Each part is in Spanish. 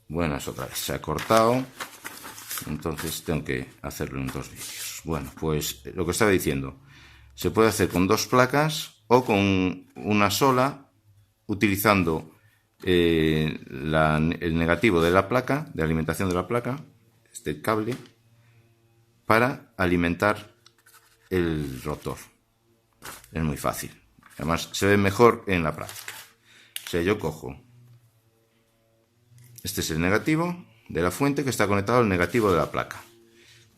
Buenas otra vez. Se ha cortado. Entonces tengo que hacerlo en dos vídeos. Bueno, pues lo que estaba diciendo. Se puede hacer con dos placas o con una sola, utilizando el negativo de la placa, de alimentación de la placa, este cable, para alimentar el rotor. Es muy fácil. Además, se ve mejor en la práctica. O sea, yo cojo. Este es el negativo de la fuente que está conectado al negativo de la placa.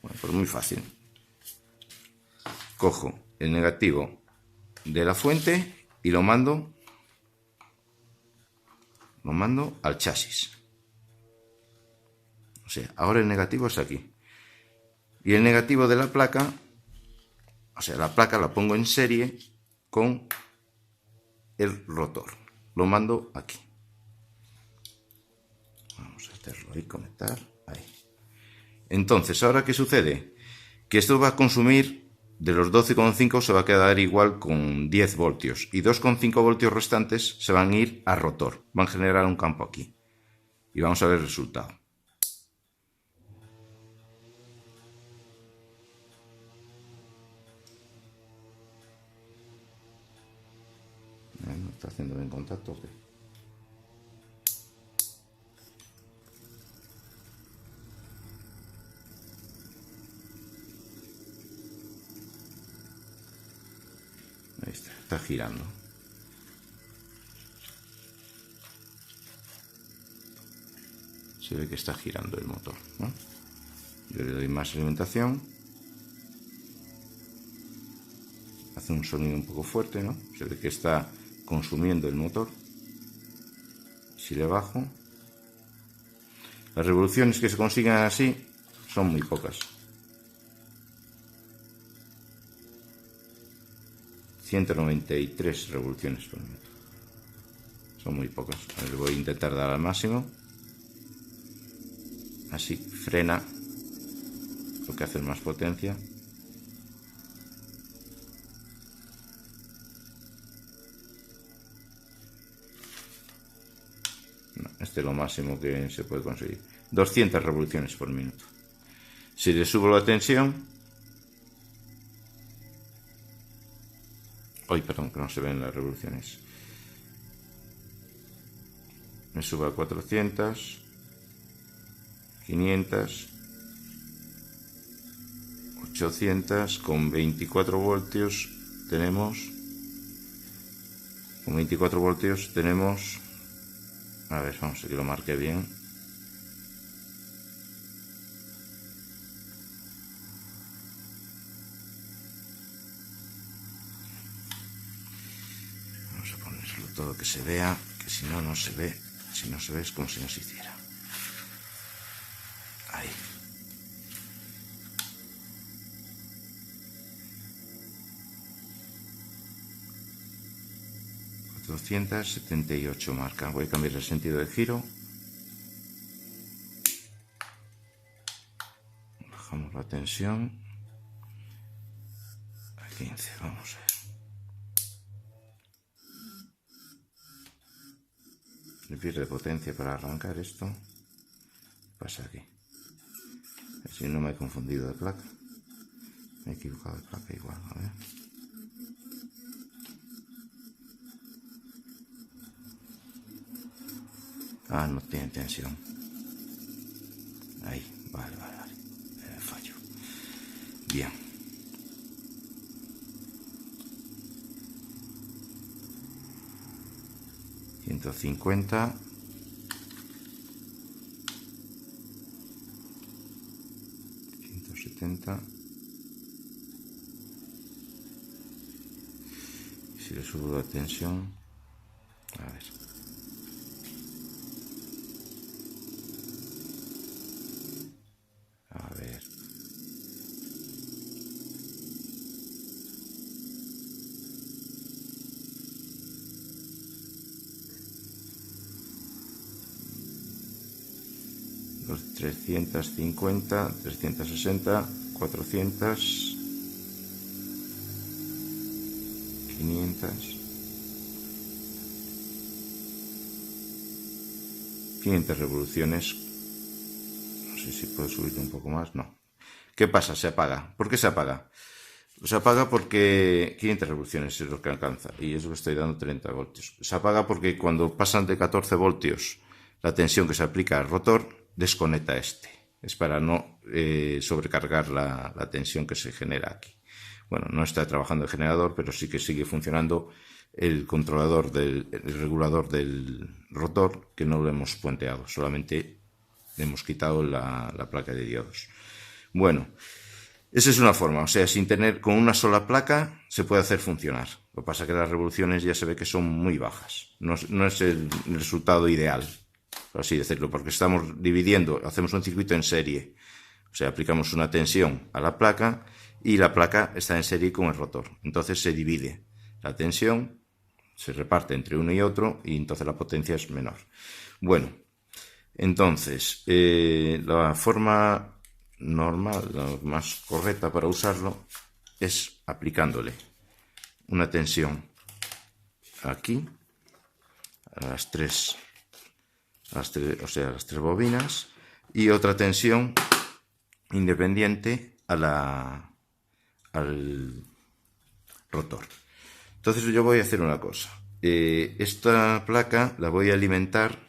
Bueno, pues muy fácil. Cojo el negativo de la fuente y lo mando al chasis. O sea, ahora el negativo es aquí. Y el negativo de la placa, o sea, la placa la pongo en serie con el rotor. Lo mando aquí. Vamos a hacerlo ahí, conectar, ahí. Entonces, ¿ahora qué sucede? Que esto va a consumir, de los 12,5 se va a quedar igual con 10 voltios. Y 2,5 voltios restantes se van a ir a rotor. Van a generar un campo aquí. Y vamos a ver el resultado. ¿No está haciendo bien contacto? ¿Okay? Ahí está girando. Se ve que está girando el motor, ¿no? Yo le doy más alimentación. Hace un sonido un poco fuerte, ¿no? Se ve que está consumiendo el motor. Si le bajo, las revoluciones que se consiguen así son muy pocas. 193 revoluciones por minuto. Son muy pocas. Le voy a intentar dar al máximo. Así frena, porque hace más potencia. No, este es lo máximo que se puede conseguir. 200 revoluciones por minuto. Si le subo la tensión, perdón, que no se ven las revoluciones. Me subo a 400, 500, 800, con 24 voltios tenemos, a ver, vamos a que lo marque bien. Vamos a ponerlo todo que se vea, que si no, no se ve. Si no se ve es como si no se hiciera. Ahí. ...478 marca. Voy a cambiar el sentido de giro. Bajamos la tensión a 15, vamos a ver. Le pierde potencia para arrancar esto. ¿Qué pasa aquí? Si no me he confundido de placa. Me he equivocado de placa igual, a ver. Ah, no tiene tensión. Ahí, vale. Fallo. Bien. ...150... ...170... Si le subo la tensión... A ver... A ver... 350, 360, 400, 500, 500 revoluciones. No sé si puedo subir un poco más. No. ¿Qué pasa? Se apaga. ¿Por qué se apaga? Se apaga porque 500 revoluciones es lo que alcanza y es lo que estoy dando 30 voltios. Se apaga porque cuando pasan de 14 voltios la tensión que se aplica al rotor desconecta este. Es para no sobrecargar la tensión que se genera aquí. Bueno, no está trabajando el generador, pero sí que sigue funcionando el controlador el regulador del rotor, que no lo hemos puenteado, solamente le hemos quitado la placa de diodos. Bueno, esa es una forma, o sea, sin tener, con una sola placa se puede hacer funcionar. Lo que pasa es que las revoluciones ya se ve que son muy bajas. No es el resultado ideal, por así decirlo, porque estamos dividiendo, hacemos un circuito en serie. O sea, aplicamos una tensión a la placa y la placa está en serie con el rotor. Entonces se divide la tensión, se reparte entre uno y otro y entonces la potencia es menor. Bueno, entonces, la forma normal, la más correcta para usarlo es aplicándole una tensión aquí a las tres bobinas y otra tensión independiente al rotor. Entonces yo voy a hacer una cosa. Esta placa la voy a alimentar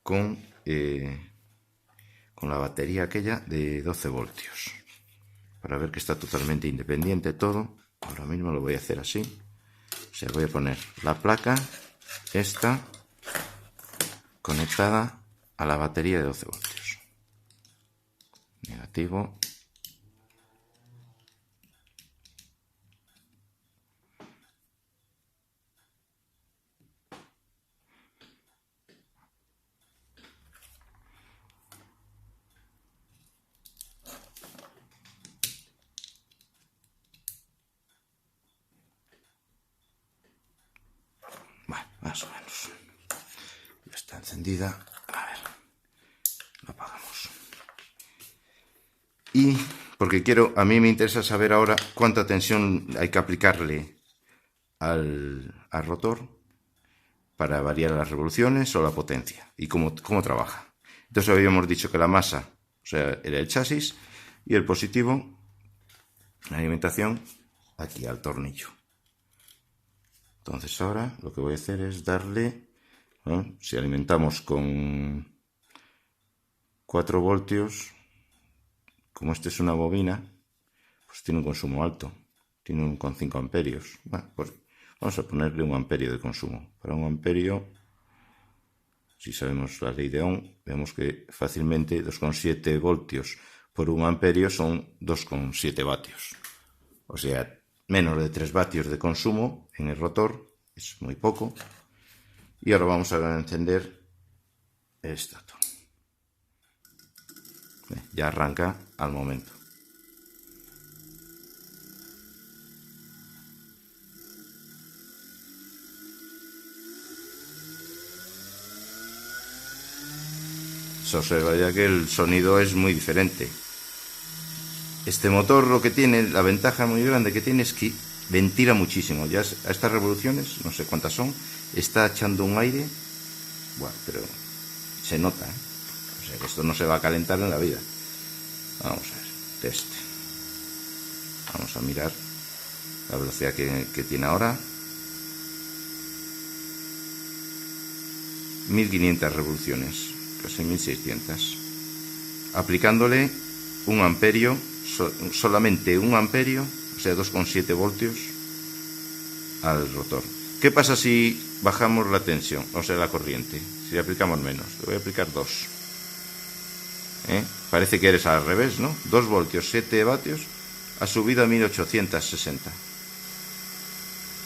con la batería aquella de 12 voltios para ver que está totalmente independiente todo. Ahora mismo lo voy a hacer así. O sea, voy a poner la placa esta conectada a la batería de 12 voltios. Negativo. Bueno, más o menos. Ya está encendida. A ver, la apagamos. Y porque a mí me interesa saber ahora cuánta tensión hay que aplicarle al rotor para variar las revoluciones o la potencia y cómo trabaja. Entonces habíamos dicho que la masa, o sea, era el chasis y el positivo, la alimentación, aquí al tornillo. Entonces ahora lo que voy a hacer es darle, ¿no? Si alimentamos con 4 voltios, como esta es una bobina, pues tiene un consumo alto, tiene 1,5 amperios. Bueno, pues vamos a ponerle 1 amperio de consumo. Para 1 amperio, si sabemos la ley de Ohm, vemos que fácilmente 2,7 voltios por 1 amperio son 2,7 vatios. O sea, menos de 3 vatios de consumo en el rotor, es muy poco. Y ahora vamos a encender esta. Ya arranca al momento. Se observa ya que el sonido es muy diferente. Este motor lo que tiene, la ventaja muy grande que tiene es que ventila muchísimo. Ya a estas revoluciones, no sé cuántas son, está echando un aire, bueno, pero se nota, ¿eh? O sea que esto no se va a calentar en la vida. Vamos a ver, test. Vamos a mirar la velocidad que tiene ahora. 1500 revoluciones, casi 1600. Aplicándole 1 amperio, solamente 1 amperio, o sea 2,7 voltios al rotor. ¿Qué pasa si bajamos la tensión, o sea la corriente? Si le aplicamos menos, le voy a aplicar 2. Parece que eres al revés, ¿no? 2 voltios, 7 vatios, ha subido a 1860.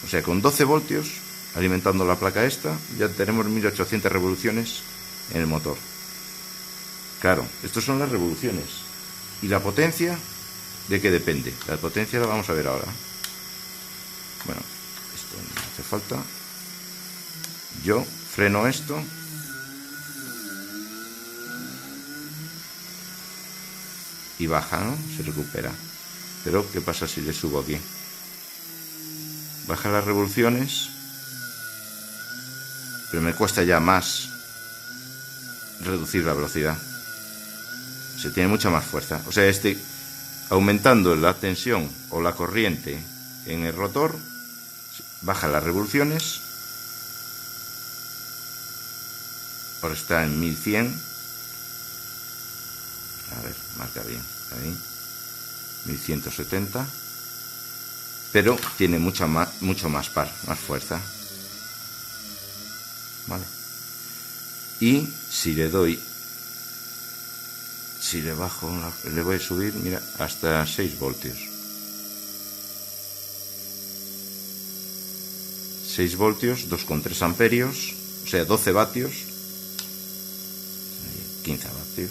O sea, con 12 voltios, alimentando la placa esta, ya tenemos 1800 revoluciones en el motor. Claro, estas son las revoluciones. ¿Y la potencia? ¿De qué depende? La potencia la vamos a ver ahora. Bueno, esto no hace falta. Yo freno esto. Y baja, ¿no? Se recupera. Pero, ¿qué pasa si le subo aquí? Baja las revoluciones, pero me cuesta ya más reducir la velocidad. Se tiene mucha más fuerza. O sea, aumentando la tensión o la corriente en el rotor, baja las revoluciones. Ahora está en 1100. A ver, marca bien. Ahí. 1170. Pero tiene mucho más fuerza. Vale. Y si le bajo, le voy a subir, mira, hasta 6 voltios. 6 voltios, 2,3 amperios, o sea, 12 vatios, 15 vatios,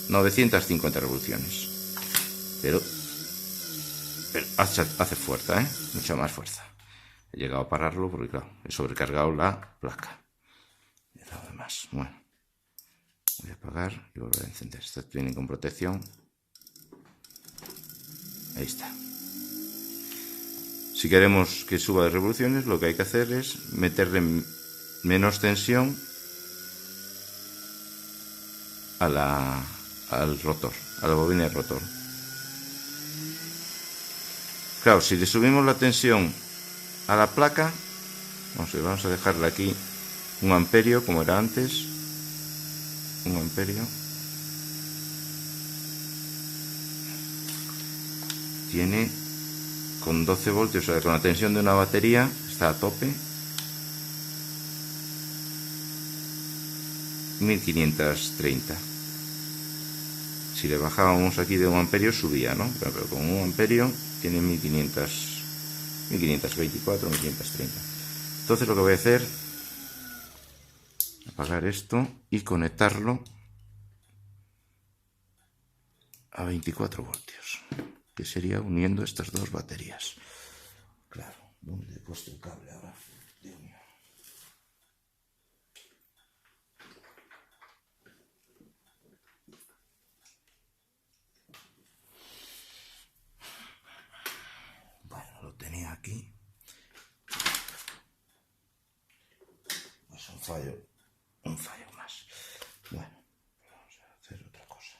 950 revoluciones. Pero hace fuerza, mucha más fuerza. He llegado a pararlo porque, claro, he sobrecargado la placa. Y lo demás, bueno. Voy a apagar y volver a encender. Estas vienen con protección. Ahí está. Si queremos que suba de revoluciones, lo que hay que hacer es meterle menos tensión al rotor, a la bobina de rotor. Claro, si le subimos la tensión a la placa, vamos a dejarle aquí 1 amperio como era antes. 1 amperio. Tiene con 12 voltios, o sea, con la tensión de una batería, está a tope. 1530. Si le bajábamos aquí de 1 amperio subía, ¿no? Pero con 1 amperio tiene 1524, 1530. Entonces lo que voy a hacer, apagar esto y conectarlo a 24 voltios, que sería uniendo estas dos baterías. Claro, ¿dónde he puesto el cable ahora? Dios mío. Bueno, lo tenía aquí. Pues un fallo más. Bueno, vamos a hacer otra cosa.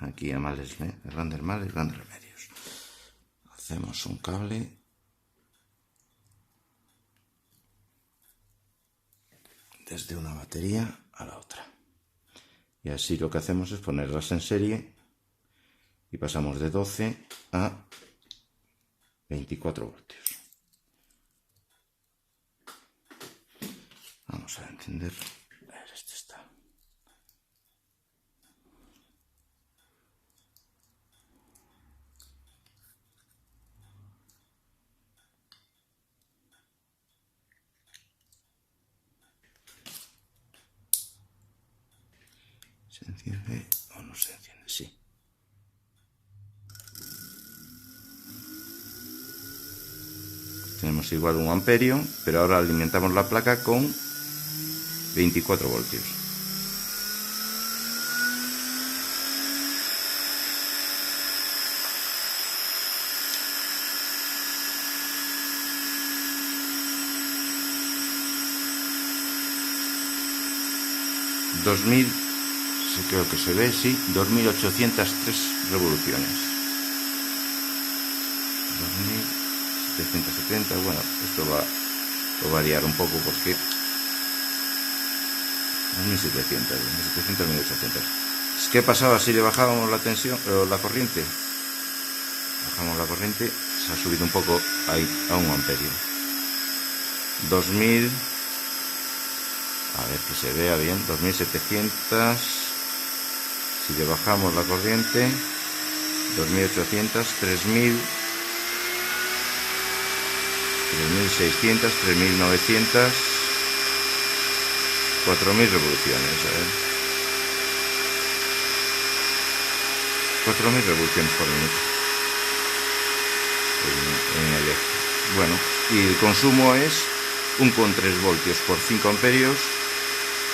Aquí a grandes males, grandes remedios. Hacemos un cable desde una batería a la otra. Y así lo que hacemos es ponerlas en serie y pasamos de 12 a 24 voltios. Vamos a encender. A ver, este está. ¿Se enciende o no se enciende? Sí. Tenemos igual 1 amperio, pero ahora alimentamos la placa con 24 voltios. Creo que se ve, sí, 2803 revoluciones. 2770, bueno, esto va a variar un poco porque 1700, 1800. ¿Qué pasaba si le bajábamos la tensión o la corriente? Bajamos la corriente, se ha subido un poco ahí a 1 amperio. 2000, a ver que se vea bien, 2700. Si le bajamos la corriente, 2800, 3000, 3600, 3900, 4000 revoluciones. A ver. 4000 revoluciones por minuto en el eje. Bueno, y el consumo es 1,3 voltios por 5 amperios,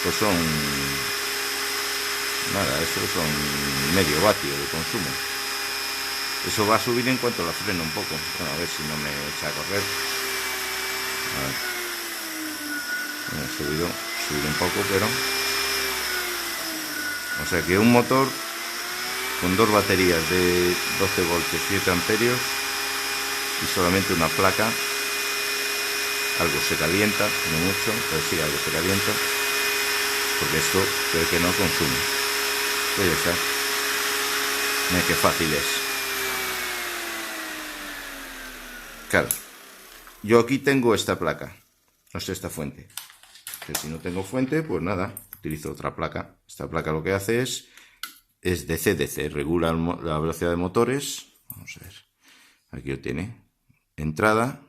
pues son Nada, eso son medio vatio de consumo. Eso va a subir en cuanto la freno un poco. Bueno, a ver si no me echa a correr. A ver. Bueno, subido un poco, pero... O sea que un motor con dos baterías de 12 voltios, 7 amperios y solamente una placa. Algo se calienta, no mucho, pero sí algo se calienta, porque esto creo que no consume. Pues ya está. Mira qué fácil es. Claro, yo aquí tengo esta placa, no sé, esta fuente. Pero si no tengo fuente, pues nada, utilizo otra placa. Esta placa lo que hace es DC, regula la velocidad de motores. Vamos a ver, aquí lo tiene. Entrada,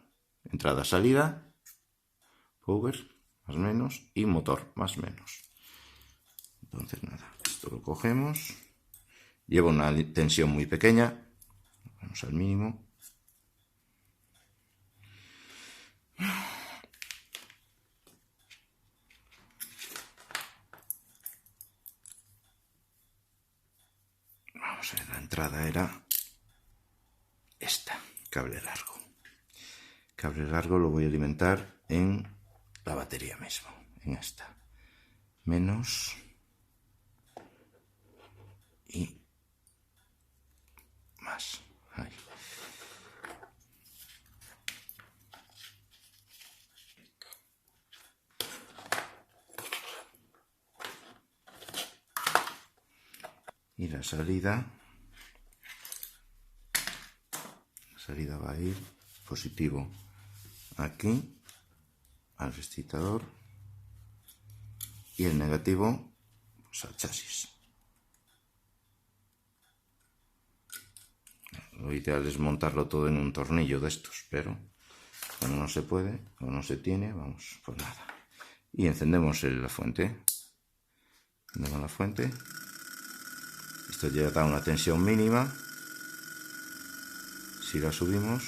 salida, power, más o menos, y motor, más o menos. Entonces nada, esto lo cogemos. Lleva una tensión muy pequeña. Vamos al mínimo. Vamos a ver, la entrada era esta, cable largo. Cable largo lo voy a alimentar en la batería mismo, en esta. Menos y más. Ahí. Y la salida va a ir positivo aquí al rectificador y el negativo pues al chasis. Lo ideal es montarlo todo en un tornillo de estos, pero cuando no se puede o no se tiene, vamos, pues nada. Y encendemos la fuente. Encendemos la fuente. Esto ya da una tensión mínima. Si la subimos,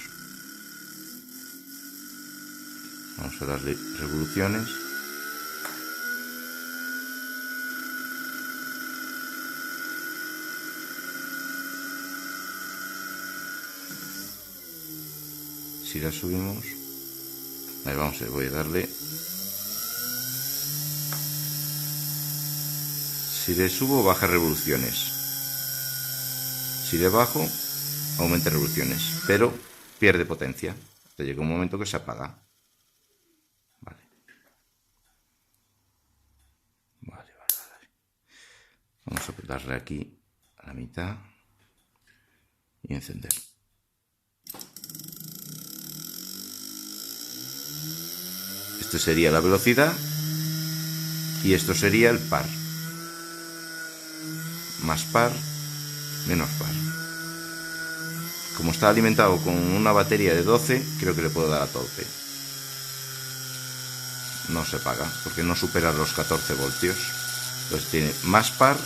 vamos a darle revoluciones. Si la subimos, ahí vamos, voy a darle. Si le subo, baja revoluciones. Si le bajo, aumenta revoluciones, pero pierde potencia. Te llega un momento que se apaga. Vale. Vamos a darle aquí a la mitad y encender. Esto sería la velocidad y esto sería el par. Más par, menos par. Como está alimentado con una batería de 12, creo que le puedo dar a tope. No se apaga porque no supera los 14 voltios. Entonces tiene más par,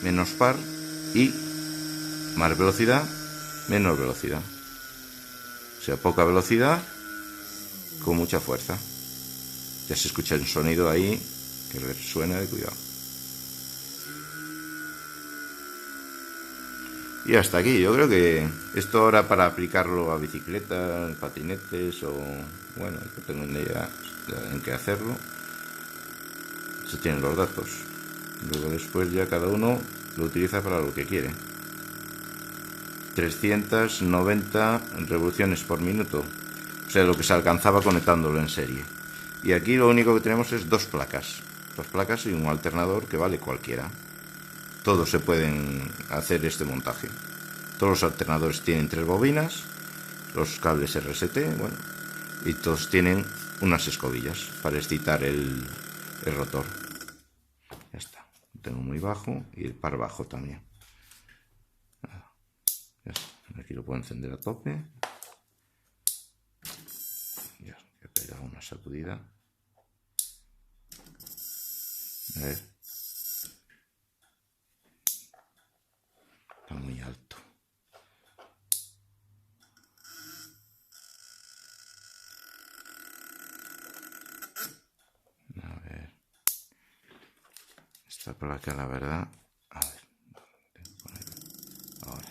menos par y más velocidad, menor velocidad. O sea, poca velocidad con mucha fuerza. Ya se escucha un sonido ahí que suena de cuidado. Y hasta aquí, yo creo que esto ahora para aplicarlo a bicicletas, patinetes o... bueno, no tengo ni idea en qué hacerlo. Se tienen los datos. Luego después ya cada uno lo utiliza para lo que quiere. 390 revoluciones por minuto. O sea, lo que se alcanzaba conectándolo en serie. Y aquí lo único que tenemos es dos placas. Dos placas y un alternador que vale cualquiera. Todos se pueden hacer este montaje. Todos los alternadores tienen 3 bobinas, los cables RST, bueno, y todos tienen unas escobillas para excitar el rotor. Ya está. Lo tengo muy bajo y el par bajo también. Ya está. Aquí lo puedo encender a tope. Ya, he pegado una sacudida. A ver. Está muy alto. A ver. Esta placa, la verdad, a ver, ahora.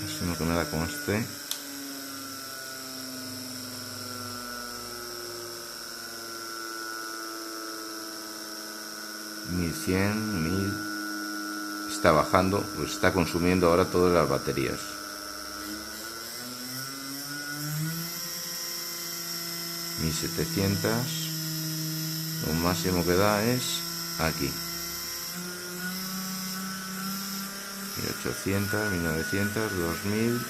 Es lo que me da con este. $1100, está bajando, pues está consumiendo ahora todas las baterías. $1700, lo máximo que da es aquí. 1800, 1900, 2000, 1100.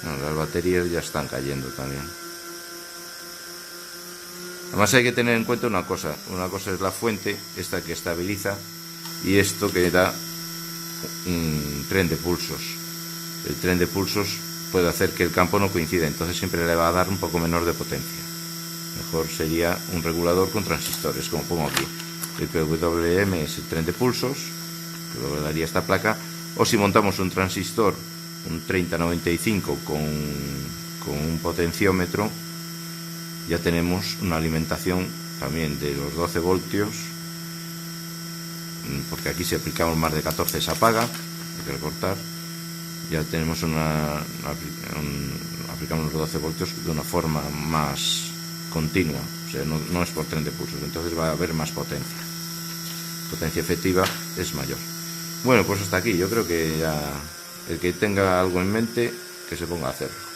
No, las baterías ya están cayendo también. Además hay que tener en cuenta una cosa es la fuente, esta que estabiliza, y esto que da un tren de pulsos. El tren de pulsos puede hacer que el campo no coincida, entonces siempre le va a dar un poco menor de potencia. Mejor sería un regulador con transistores, como pongo aquí. El PWM es el tren de pulsos, que luego daría esta placa, o si montamos un transistor, un 3095 con un potenciómetro, ya tenemos una alimentación también de los 12 voltios, porque aquí si aplicamos más de 14 se apaga, hay que recortar. Ya tenemos aplicamos los 12 voltios de una forma más continua, o sea, no es por tren de pulsos, entonces va a haber más potencia efectiva es mayor. Bueno, pues hasta aquí, yo creo que ya el que tenga algo en mente que se ponga a hacerlo.